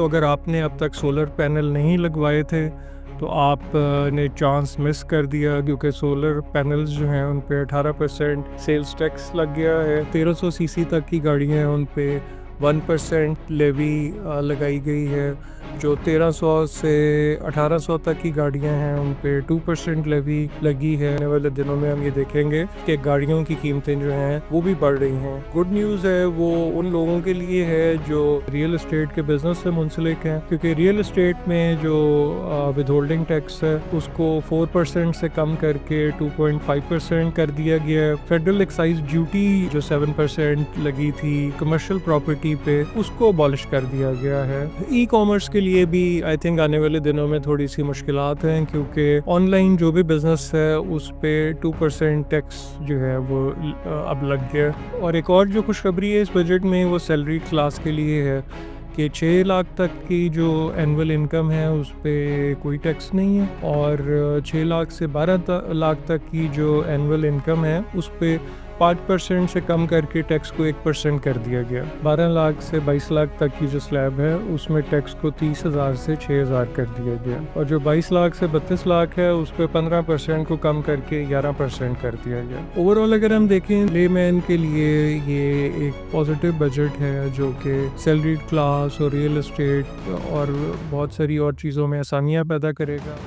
अगर आपने अब तक सोलर पैनल नहीं लगवाए थे तो आप ने चांस मिस कर दिया, क्योंकि सोलर पैनल्स जो हैं उन पे 18% सेल्स टैक्स लग गया है। 1300 सीसी तक की गाड़ियाँ हैं उन पे 1% लेवी लगाई गई है। जो 1300 से 1800 तक की गाड़ियां हैं उन पे 2% लेवी लगी है। आने वाले दिनों में हम ये देखेंगे कि गाड़ियों की कीमतें जो हैं वो भी बढ़ रही हैं। गुड न्यूज़ है वो उन लोगों के लिए है जो रियल एस्टेट के बिजनेस से मुंसलिक हैं, क्योंकि रियल एस्टेट में जो विदहोल्डिंग टैक्स है उसको 4% से कम करके 2.5% कर दिया गया है। फेडरल एक्साइज ड्यूटी जो 7% लगी थी कमर्शियल प्रॉपर्टी पे, उसको अबॉलिश कर दिया गया है। ई कॉमर्स के लिए भी आई थिंक आने वाले दिनों में थोड़ी सी मुश्किलात हैं, क्योंकि ऑनलाइन जो भी बिजनेस है उस पे 2% टैक्स जो है वो अब लग गया। और एक और जो खुशखबरी है इस बजट में वो सैलरी क्लास के लिए है कि 6 लाख तक की जो एनुअल इनकम है उस पर कोई टैक्स नहीं है, और 6 लाख से 12 लाख तक की जो एनुअल इनकम है उस पर 5% से कम करके टैक्स को 1% कर दिया गया। 12 लाख से 22 लाख तक की जो स्लैब है उसमें टैक्स को 30,000 से 6,000 कर दिया गया, और जो 22 लाख से 32 लाख है उस पर 15% को कम करके 11% कर दिया गया। ओवरऑल अगर हम देखें लेमैन के लिए ये एक पॉजिटिव बजट है जो कि सैलरीड क्लास और रियल एस्टेट और बहुत सारी और चीज़ों में आसानियाँ पैदा करेगा।